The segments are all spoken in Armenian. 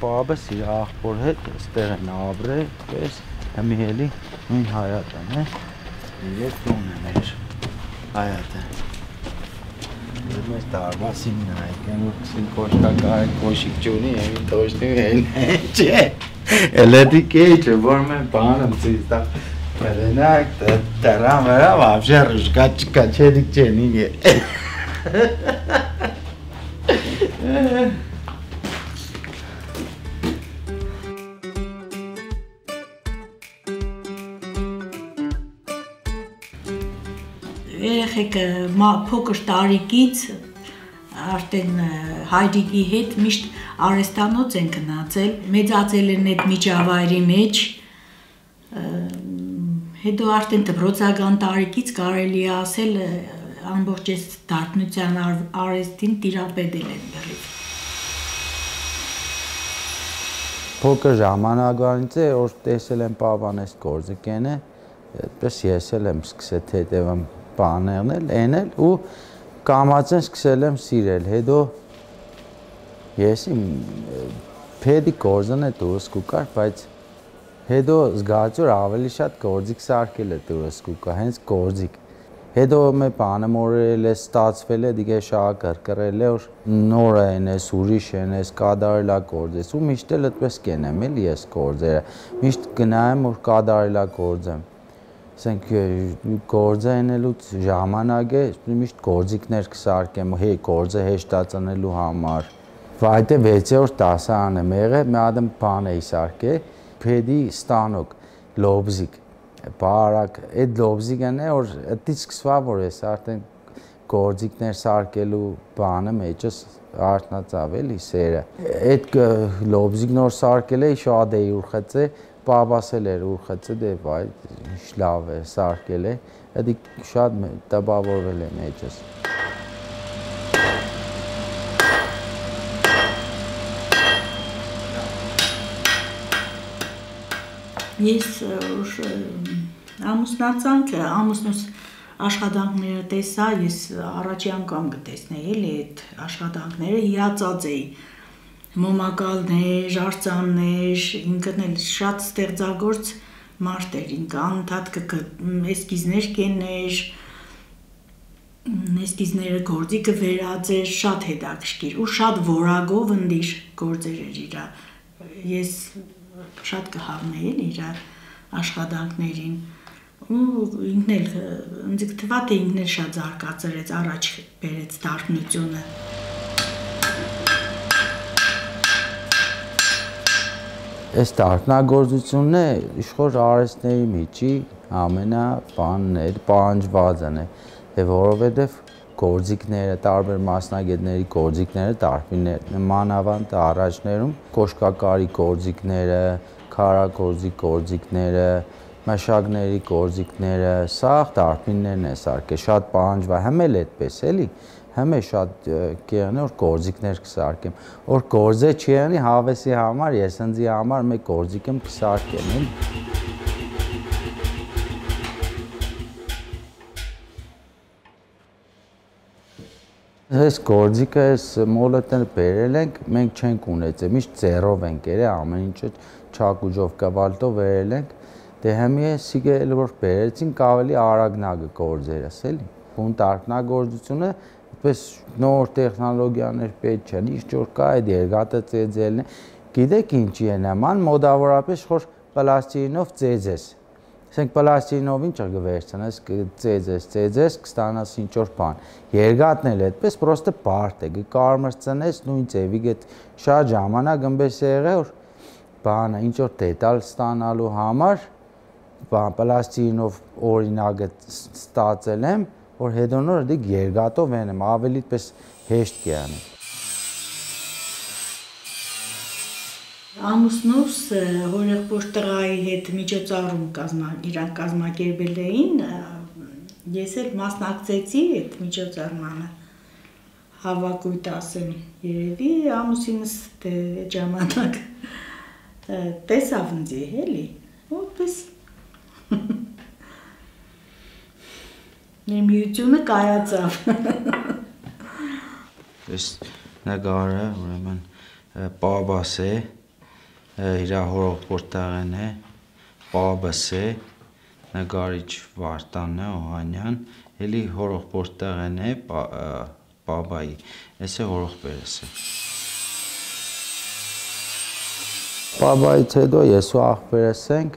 պապս իր աղբոր հետ ստեղ են ապրել, պես հիմի էլի նույն Հայատն է, իրենց տունն է մեր Հայատը։ Մեզ դարվասին նայք են, որ կսին կոշկակարեն կոշիկ ճունի, եմի տոշնի են չէ, էլետի կեիչ է, որ մեն բանım ծիստա, մերենակ, տերան վերավ, ավժե ռուշկա չկա չեդիկ չեն ինգե։ Երեխեքը փոքր տարիքից արդեն հայրիկի հետ միշտ արհեստանոց են գնացել, մեծացել են այդ միջավայրի մեջ, հետո արդեն դպրոցական տարիքից կարելի է ասել ամբողջ այս դարբնության արհեստին տիրապետել են եղել։ Փոքր ժամանակվանից է, որ տեսել եմ պապան այս գործիքենը, այդպես ես էլ եմ սկսել հետևեմ բաներն էլ ու կամացեն սկսել եմ սիրել, հետո ես իմ փեդի գործն է դուրս կուկար, բայց հետո զգացի որ ավելի շատ գործիք սարքել է դուրս կուկա, հենց գործիք, հետո մե բանը մորել է, ստացվել է, դիգե շահ կրկրել է, որ նոր են ես, ուրիշ են ես, կադարելա գործ ես, ու միշտ էլ այդպես կենեմ էլ ես գործերը, միշտ գնայեմ, որ կադարելա գործեմ, ասենք գործը ենելուց ժամանակ է, միշտ գործիքներ կսարքեմ, գործը հեշտացնելու համար, վայտե 6-րդ դասարան եմ եղել, մի հատ բան էի սարքել, փեդի ստանոկ, լոբզիկ, բարակ, այդ լոբզիկն է, որ այդից սկսվա, որ ես արդեն գործիքներ սարքելու բանը մեջս արթնացավ էլի սերը, այդ լոբզիկն որ սարքել էի, շատ էի ուրխեցել, պապասել էր ուրխեցել, դե վայ, լավ է, սարքել է, հետի շատ տպավորվել է մեջս։ Ես ամուսնացանքը, ամուսնուս աշխատանքները տեսա, ես առաջի անգամ կտեսնեի էլի այդ աշխատանքները, հիացած էի, մոմակալներ, արձաններ, ինքն էլ շատ ստեղծագործ մարդ էր, ինքը անընդհատ էսկիզներ կեներ, էսկիզները գործիքը վերածեր, շատ հետաքրքիր ու շատ որակով ընդիր գործեր էր իրա, ես շատ կհավնեի իր աշխատանքներին ու ինքն էլ ինձ թվա թե ինքն էլ շատ զարգացրեց, առաջ բերեց դարբնությունը։ Այս դարբնագործությունն է իշխոր արհեստների միջի ամենաբանն է, պահանջվածն է, որովհետև գործիքները, տարբեր մասնագետների գործիքները դարբիններ, մանավանդ առաջներում կոշկակարի գործիքները, քարագործի գործիքները, մշակների գործիքները, սաղ դարբիններն է սարքել, շատ պահանջված, հմ էլ այդպես էլի, հմ է շատ կեղն է, որ գործիքներ կսարքեմ, որ գործը չի անի հավեսի համար, ես ընձի համար մեկ գործիք եմ կսարքեմ, էլի։ Այս գործիքը, այս մոլոտները բերել ենք, մենք չենք ունեցել, միշտ ձեռով ենք երել, ամեն ինչը չակուջով կվալտով վերել ենք, դե հեմի է սիգել, որ բերեցինք ավելի արագնագը գործերս, էլի։ Բուն դարբնագործությունը, այդպես նոր տեխնոլոգիաներ պետք չեն, ինչ որ կա այդ երկաթը ծեծելն է, գիտեք ինչի է նման, մոդավորապես խոր պլաստիլինով ծեծես, ասենք պլաստիլինով ինչ կվերցնես, ծեծես, կստանաս ինչ որ բան, երկաթն էլ այդպես պրոստը բարդ է, կկարմրծնես նույն ձևի գետ շատ ժամանակ ըմպես է եղել, որ բանը ինչ որ դետալ ստանալու համար, պլաստիլինով օրինակը ստացել եմ, որ հետո նոր դիք երկաթով ենեմ, ավելի պես հեշտ կյանեմ։ Ամուսնուս հորեղբոր տղայի հետ միջոցառում իրանք կազմակերպել էին, ես էլ մասնակցեցի այդ միջոցառմանը, հավաքույթ ասեմ երևի, ամուսինս այդ ժամանակ տեսավ ինձ էլի, ոտպես Միությունը կայացավ։ Այս նկարը ուրեմն պապաս է, իր հորողբորտաղեն է, պաբս է, նկարիչ Վարդանն է Օհանյան, էլի հորողբորտաղեն է, պաբայի, ես է հորողբերս է։ Պաբայից հետո ես ու աղբերս ենք,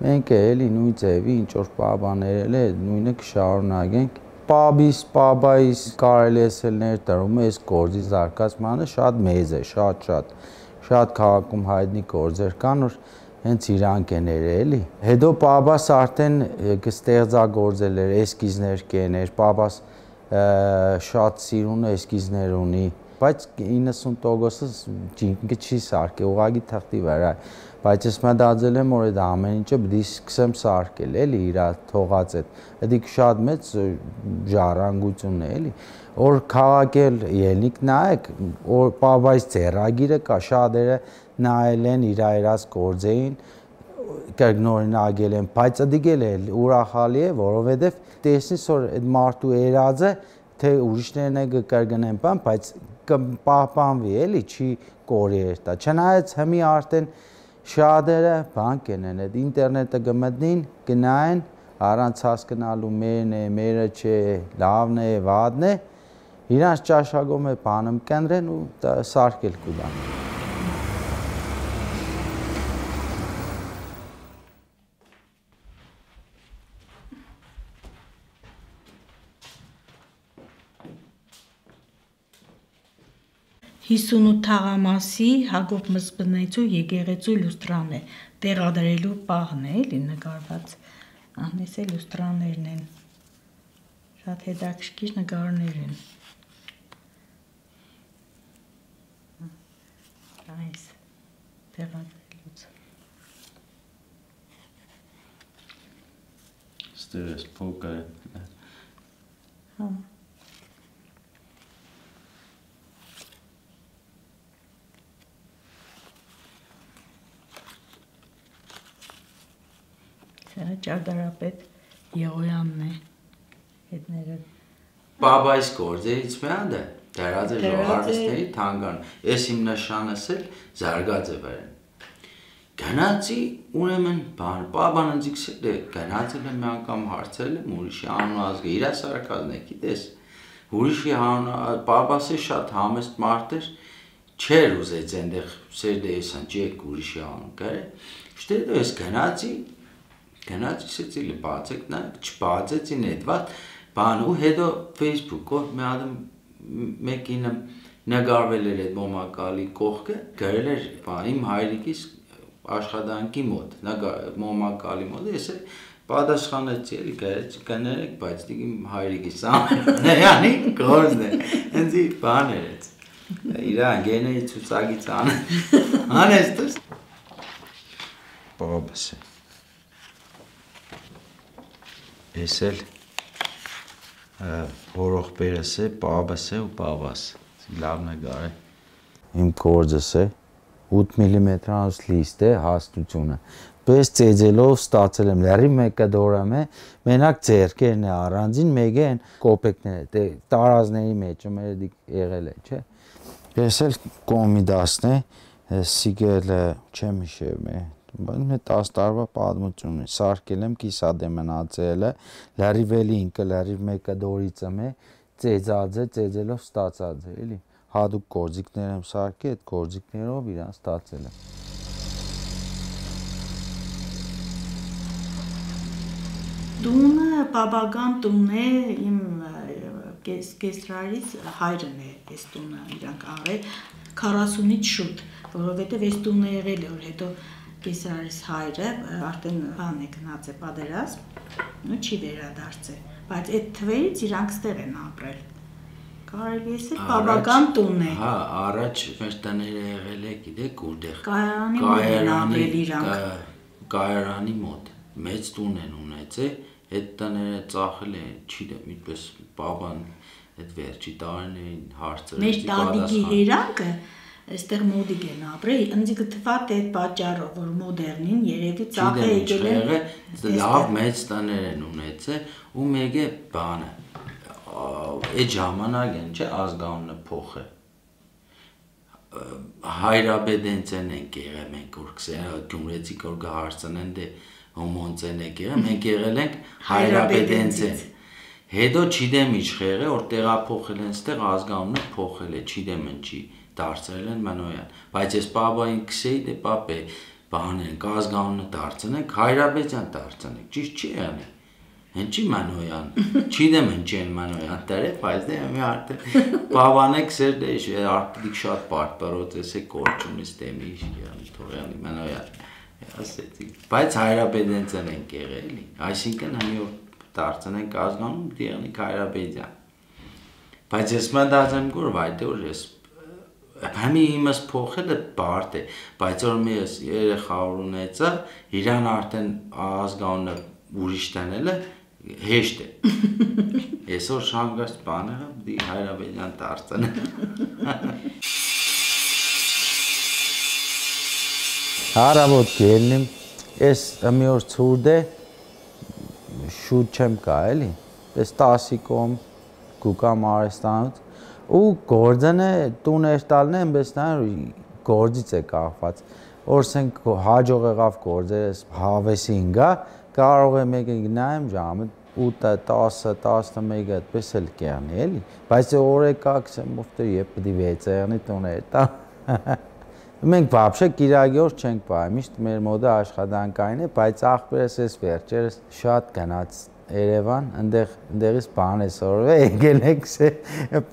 մենք էլի նույն ձևի ինչ-որ պաբաներ է, նույնը կշարունակենք։ Պաբիս, պաբայիս կարելի է ներդրում է այս գործի զարգացմանը շատ մեծ է, շատ քաղաքում հայտնի գործեր կան, որ հենց իրանք են էլի։ Հետո պաբաս արդեն կստեղծագործել էր, էսկիզներ կեներ, պաբաս շատ սիրուն էսկիզներ ունի, բայց 90%-ը չի սարքել, ուղղակի թղթի վրա, բայց ես մտածել եմ, որ այդ ամեն ինչը պետք է սկսեմ սարքել, էլի իր թողած այդ շատ մեծ ժառանգություն է, էլի, որ քաղաքել ելնիկ նայեք, որ պաբայից ձեռագիրը կա, շատերը նայել են իր գործերին, կրկնօրինակել են, բայց դիգել է ուրախալի է, որովհետև տեսնես, որ այդ մարդու երազը, թե ուրիշներն է կկրկնեն բան, բայց կպահպանվի, էլի, չի կորի երտա, չնայած հիմի արդեն շատերը բան կենեն, այդ ինտերնետը կմտնին, կնային, առանց հասկանալու մերն է, մերը չէ, լավն է, վատն է, իրանց ճաշակում է բանում կնդրեն ու սարքել կուտան։ Հիսունու թաղամասի Հակոբ Մզբնեցու եկեղեցու լուստրան է, տեղադրելու պահն է, էլի նկարված, անես է լուստրաներն են, շատ հետաքրքիր նկարներ են, այս տեղադրելուց։ Ստեր ես փոքր է։ Հա։ Ճարտարապետ Եղոյանն է հետները։ Պաբայից գործերից միան է, դարած է ժողարվիստների թանգան, ես իմ նշանս էլ զարգած է վերեն։ Գնացի ունեմն բան, պաբան ընձիքսել է, գնացել եմ մի անգամ հարցել եմ, ուրիշի անուն ազգը, իրա սարկազն է, գիտես, ուրիշի անուն, պաբասի շատ համեստ մարդ էր, չեր ուզեց ենդեղ սերդ է եսան, չեք ուրիշի անուն կար է, շտետ ես գնացի սեցիլի բացեք նայք, չբացեցին էդված, բան ու հետո Facebook-ով մի ադմ մեկինը նգարվել էր այդ մոմակալի կողքը, գրել էր իմ հայրիկիս աշխատանքի մոտ, մոմակալի մոտ, ես էլ պատասխանեցի էլի կներեք, բայց իմ հայրիկիս ամենի գործն է, հենց իր բան էր էց, իրան գենեի ծուցագից անես տս, պաբս է, ես էլ հորողբերս է, պաբս է ու պաբաս, լավ նգար է, իմ կորձս է, 8 մմ-անոց լիստ է հաստությունը, պես ծեծելով ստացել եմ, լերի մեկը դորամ է, մենակ ձերքերն է առանձին, մեկ է են կոպեկներ է, տարազների մեջ մեր եղել է, չէ, ես էլ կոմիդասն է, սիգել չեմ հիշեմ է, բայց 10 տարվա պատմություն է, սարկել եմ կիսադեմնացել է, լարիվ էլի ինքը, լարիվ մեկը դորիցմ է, ծեծած է, ծեծելով ստացած է, էլի, հադուկ գործիքներ եմ սարկել, այդ գործիքներով իրան ստացել եմ։ Տունը պաբական տուն է, իմ կեսրարից հայրն է այս տունը իրանք արել, 40-ից շուտ, որովհետև այս տունը եղել է, որ հետո կեսրարից հայրը արդեն բան է գնաց է պատերազմ ու չի վերադարձել, բայց այդ թվերից իրանք ստեղ են ապրել, կարելի է սել պաբական տուն է։ Հա, առաջ մեր տները եղել է, գիտեք ուրդեղ, կայարանի մոտ, մեծ տուն են ունեց է, այդ տները ծախել են, չի դեմ, միտպես պաբան, այդ վերջի տարիներին հարցը մեր տատիկի հերանքը այստեղ մոդիկ են ապրել, ընձիկը թվատ է այդ պատճառով, որ մոդերնին երևի ծախը եկել են։ Լավ մեծ տներ են ունեցել ու մեկ է բանը, այդ ժամանակ են չէ ազգանունը փոխը, հայրաբեդենցեն ենք եղել մենք որ գյումրեցիք որ գահարցնեն դե հոմոնցեն եք եղել մենք եղել ենք հայրաբեդենցեն հետո չիդեմ իշխեր է որ տեղափոխել են ստեղ ազգանունը փոխել է չիդեմ ինչի դարձրել են Մանոյան բայց ես պապային քսեի դե պապե բանենք ազգանունը դարձնենք հայրաբեդյան դարձնենք ճիշտ չի եղել Ինչի Մանոյան, չիդեմ ինչի են Մանոյան դերը, բայց դե մի արդեն բավանեք սեր դե արդիկ շատ պարտպարոց ես է կորչունից դեմի թողյանի Մանոյան, ասեցի, բայց հայրաբեդենցեն ենք եղել, այսինքն հնի որ դարձնենք ազգանում դեղնիկ հայրաբեդյան, բայց ես մեն դարձեմ գորվ այդ որ ես Համի իմս փոխելը բարդ է, բայց որ մի ես երեխա ունեցա, իրան արդեն ազգանունը ուրիշ տանելը հեշտ է։ Այսօր շանգաստ բաները դի հայրաբեդյան դարձան։ Հարավոտ գելնիմ, ես մի օր ցուրդ է շուտ չեմ կա էլի, ես 10-ի կողմ գուկամ Արեստանոց ու գործն է տուներ տալն է այնպես նայ գործից է կախված օրսենք հաջող եղավ գործերս հավեսին գա կարող է մեկը գնայեմ ժամը 8-10-11 այդպես էլ կերնի էլի բայց օրեկակս եմ ովտե երբ պետք է 6-եղնի տուներ տա մենք вообще կիրակի օր չենք պահի միշտ մեր մոդը աշխատանքային է բայց աղբերս ես վերջերս շատ գնաց Երևան, ընդեղից բան է սորվել, եկել եք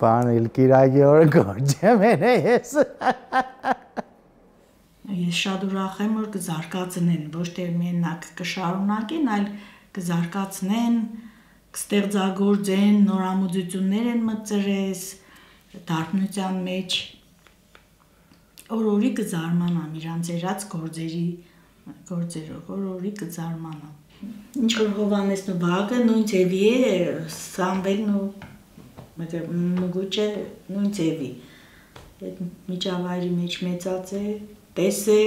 բան էլ կիրակի օրը գործեմ են ես։ Ես շատ ուրախ եմ, որ կզարգացնեն, ոչ թե միենակ կշարունակեն, այլ կզարգացնեն, կստեղծագործեն, նորամուծություններ են մտցրես, դարբնության մեջ, օրորի կզարմանամ իրանց երած գործերով, օրորի կզարմանամ։ Ինչ որ Հովանեսն ու Վագը նույն ձևի է, Սամվելն ու Մգուչը նույն ձևի։ Այդ միջավայրի մեջ մեծած է, տես է,